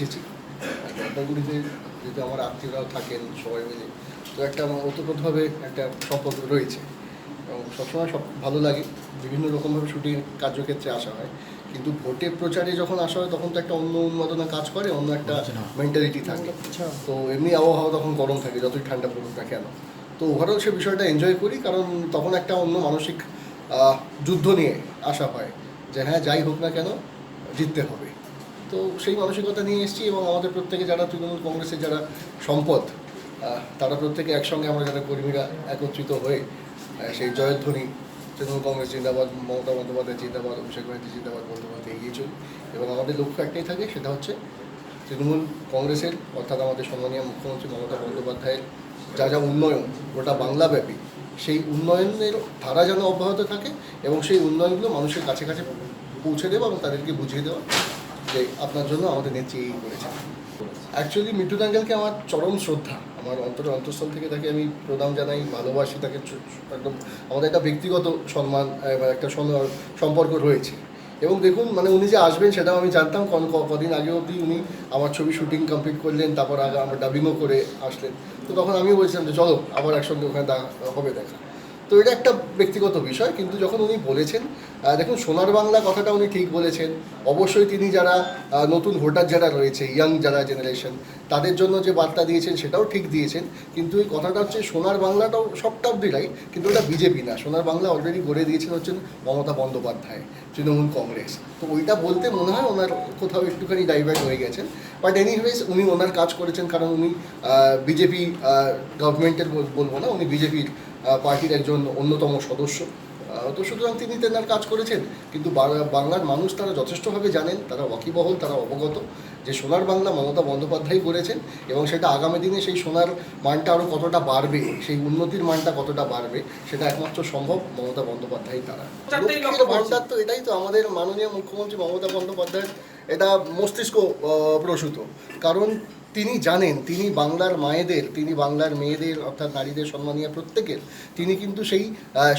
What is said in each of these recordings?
এসেছি। জলপাইগুড়িতে যেহেতু আমার আত্মীয়রাও থাকেন সবাই মিলে, তো একটা আমার ওতপ্রোতভাবে একটা সম্পর্ক রয়েছে এবং সবসময় সব ভালো লাগে। বিভিন্ন রকমভাবে শুটিং কার্যক্ষেত্রে আসা হয়, কিন্তু ভোটের প্রচারে যখন আসা হয় তখন তো একটা অন্য উন্মাদনা কাজ করে, অন্য একটা মেন্টালিটি থাকে। তো এমনি আবহাওয়া তখন গরম থাকে, যতই ঠান্ডা পড়ুক না কেন। তো ওভারঅল সে বিষয়টা এনজয় করি, কারণ তখন একটা অন্য মানসিক যুদ্ধ নিয়ে আসা হয় যে হ্যাঁ, যাই হোক না কেন জিততে হবে। তো সেই মানসিকতা নিয়ে এসেছি এবং আমাদের প্রত্যেকে যারা তৃণমূল কংগ্রেসের যারা সম্পদ, তারা প্রত্যেকে একসঙ্গে আমরা যারা কর্মীরা একত্রিত হয়ে সেই জয়ধ্বনি তৃণমূল কংগ্রেস জিন্দাবাদ, মমতা বন্দ্যোপাধ্যায় জিন্দাবাদ, অভিষেক ব্যানার্জি জিন্দাবাদ বলতে বলতে এগিয়ে চলি। এবং আমাদের লক্ষ্য একটাই থাকে, সেটা হচ্ছে তৃণমূল কংগ্রেসের অর্থাৎ আমাদের সম্মানীয় মুখ্যমন্ত্রী মমতা বন্দ্যোপাধ্যায়ের যা যা উন্নয়ন গোটা বাংলাব্যাপী, সেই উন্নয়নের ধারা যেন অব্যাহত থাকে এবং সেই উন্নয়নগুলো মানুষের কাছে কাছে পৌঁছে দেওয়া এবং তাদেরকে বুঝিয়ে দেওয়া যে আপনার জন্য আমাদের নেত্রী এই করেছেন। অ্যাকচুয়ালি মিঠুন আঙ্কেলকে আমার চরম শ্রদ্ধা, আমার অন্তঃস্থল থেকে তাকে আমি প্রণাম জানাই, ভালোবাসি তাকে। একদম আমাদের একটা ব্যক্তিগত সম্মান, একটা সম্পর্ক রয়েছে। এবং দেখুন, মানে উনি যে আসবেন সেটাও আমি জানতাম। কদিন আগে অবধি উনি আমার ছবি শুটিং কমপ্লিট করলেন, তারপর আগে আমার ডাবিংও করে আসলেন। তো তখন আমিও বলছিলাম যে চলো আবার একসঙ্গে ওখানে হবে দেখা। তো এটা একটা ব্যক্তিগত বিষয়, কিন্তু যখন উনি বলেছেন, দেখুন সোনার বাংলা কথাটা উনি ঠিক বলেছেন। অবশ্যই তিনি যারা নতুন ভোটার যারা রয়েছে, ইয়াং যারা জেনারেশন, তাদের জন্য যে বার্তা দিয়েছেন সেটাও ঠিক দিয়েছেন। কিন্তু এই কথাটা হচ্ছে সোনার বাংলাটাও সবটা অব্দিরাই, কিন্তু ওটা বিজেপি না। সোনার বাংলা অলরেডি গড়ে দিয়েছেন হচ্ছেন মমতা বন্দ্যোপাধ্যায়, তৃণমূল কংগ্রেস। তো ওইটা বলতে মনে হয় ওনার কোথাও একটুখানি ডাইভার্ট হয়ে গেছেন। বাট এনিওয়েজ উনি ওনার কাজ করেছেন, কারণ উনি বিজেপি গভর্নমেন্টের বলবো না, উনি বিজেপির পার্টির একজন অন্যতম সদস্য। তো সুতরাং তিনি তেনার কাজ করেছেন। কিন্তু বাংলার মানুষ তারা যথেষ্টভাবে জানেন, তারা ওয়াকিবহল, তারা অবগত যে সোনার বাংলা মমতা বন্দ্যোপাধ্যায় করেছেন এবং সেটা আগামী দিনে সেই সোনার মানটা আরও কতটা বাড়বে, সেই উন্নতির মানটা কতটা বাড়বে, সেটা একমাত্র সম্ভব মমতা বন্দ্যোপাধ্যায় তারা। লক্ষ্মীর ভাণ্ডার তো এটাই তো আমাদের মাননীয় মুখ্যমন্ত্রী মমতা বন্দ্যোপাধ্যায়ের এটা মস্তিষ্ক প্রসূত। কারণ তিনি জানেন, তিনি বাংলার মায়েদের, তিনি বাংলার মেয়েদের অর্থাৎ নারীদের সম্মানীয় প্রত্যেকের তিনি কিন্তু সেই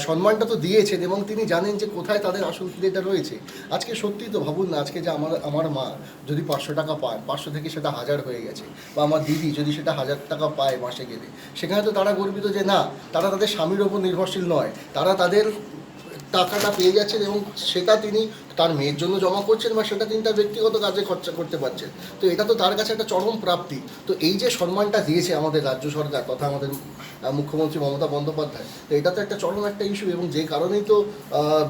সম্মানটা তো দিয়েছেন এবং তিনি জানেন যে কোথায় তাদের আসল খিদেটা রয়েছে। আজকে সত্যি তো ভাবুন না, আজকে যে আমার মা যদি 500 টাকা পায়, 500 থেকে সেটা 1000 হয়ে গেছে, বা আমার দিদি যদি সেটা 1000 টাকা পায় মাসে গেলে, সেখানে তো তারা গর্বিত যে না, তারা তাদের স্বামীর ওপর নির্ভরশীল নয়, তারা তাদের টাকাটা পেয়ে যাচ্ছেন এবং সেটা তিনি তার মেয়ের জন্য জমা করছেন বা সেটা তিনি তার ব্যক্তিগত কাজে খরচা করতে পারছেন। তো এটা তো তার কাছে একটা চরম প্রাপ্তি। তো এই যে সম্মানটা দিয়েছে আমাদের রাজ্য সরকার তথা আমাদের মুখ্যমন্ত্রী মমতা বন্দ্যোপাধ্যায়, তো এটা তো একটা চরম একটা ইস্যু। এবং যে কারণেই তো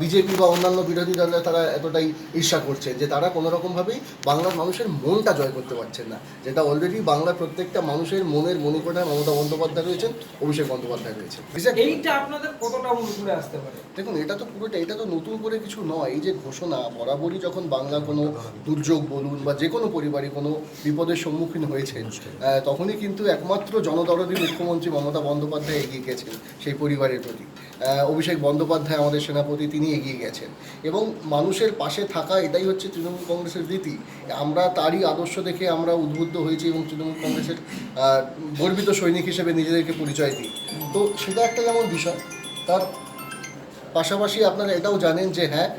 বিজেপি বা অন্যান্য বিরোধী দলরা তারা এতটাই ঈর্ষা করছে যে তারা কোনোরকমভাবেই বাংলার মানুষের মনটা জয় করতে পারছেন না, যেটা অলরেডি বাংলার প্রত্যেকটা মানুষের মনের মণিকোঠায় মমতা বন্দ্যোপাধ্যায় রয়েছেন, অভিষেক বন্দ্যোপাধ্যায় রয়েছে। এইটা আপনাদের কতটা অনুকূলে আসতে পারে? দেখুন, এটা তো নতুন করে কিছু নয়। এই যে ঘোষণা, বরাবরই যখন বাংলা কোনো দুর্যোগ বলুন বা যে কোনো পরিবারে কোনো বিপদের সম্মুখীন হয়েছে, তখনই কিন্তু একমাত্র জনদরদী মুখ্যমন্ত্রী মমতা বন্দ্যোপাধ্যায় এগিয়ে গেছেন সেই পরিবারের প্রতি। অভিষেক বন্দ্যোপাধ্যায় আমাদের সেনাপতি, তিনি এগিয়ে গেছেন এবং মানুষের পাশে থাকা, এটাই হচ্ছে তৃণমূল কংগ্রেসের রীতি। আমরা তারই আদর্শ দেখে আমরা উদ্বুদ্ধ হয়েছি এবং তৃণমূল কংগ্রেসের গর্বিত সৈনিক হিসেবে নিজেদেরকে পরিচয় দিই। তো সেটা একটা যেমন বিষয়, তার পাশাপাশি আপনারা এটাও জানেন যে হ্যাঁ,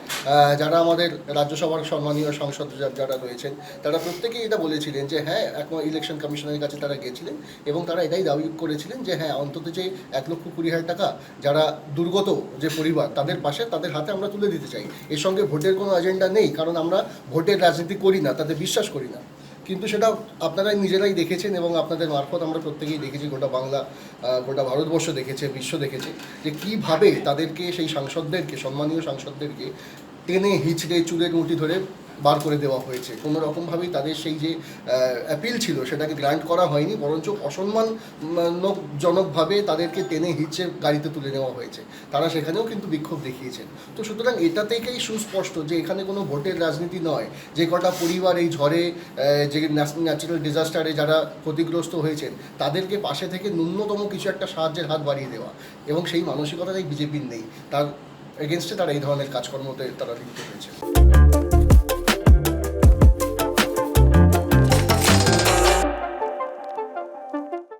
যারা আমাদের রাজ্যসভার সম্মানীয় সাংসদ যারা রয়েছেন, তারা প্রত্যেকেই এটা বলেছিলেন যে হ্যাঁ, ইলেকশন কমিশনের কাছে তারা গিয়েছিলেন এবং তারা এটাই দাবি করেছিলেন যে হ্যাঁ, অন্তত যে 1,20,000 টাকা যারা দুর্গত যে পরিবার, তাদের পাশে তাদের হাতে আমরা তুলে দিতে চাই। এর সঙ্গে ভোটের কোনো এজেন্ডা নেই, কারণ আমরা ভোটের রাজনীতি করি না, তাদের বিশ্বাস করি না। কিন্তু সেটা আপনারাই নিজেরাই দেখেছেন এবং আপনাদের মারফত আমরা প্রত্যেকেই দেখেছি, গোটা বাংলা, গোটা ভারতবর্ষ দেখেছে, বিশ্ব দেখেছে যে কীভাবে তাদেরকে, সেই সাংসদদেরকে, সম্মানীয় সাংসদদেরকে টেনে হিচড়ে চুলের মুঠি ধরে বার করে দেওয়া হয়েছে। কোনো রকমভাবেই তাদের সেই যে অ্যাপিল ছিল সেটাকে গ্রান্ট করা হয়নি, বরঞ্চ অসম্মানজনকভাবে তাদেরকে টেনে হিচড়ে গাড়িতে তুলে নেওয়া হয়েছে। তারা সেখানেও কিন্তু বিক্ষোভ দেখিয়েছেন। তো সুতরাং এটা থেকেই সুস্পষ্ট যে এখানে কোনো ভোটের রাজনীতি নয়। যে কটা পরিবার এই ঝড়ে, যে ন্যাচারাল ডিজাস্টারে যারা ক্ষতিগ্রস্ত হয়েছেন, তাদেরকে পাশে থেকে ন্যূনতম কিছু একটা সাহায্যের হাত বাড়িয়ে দেওয়া, এবং সেই মানসিকতাটাই বিজেপির নেই। তার এগেনস্টে তারা এই ধরনের কাজকর্মতে তারা লিপ্ত হয়েছে।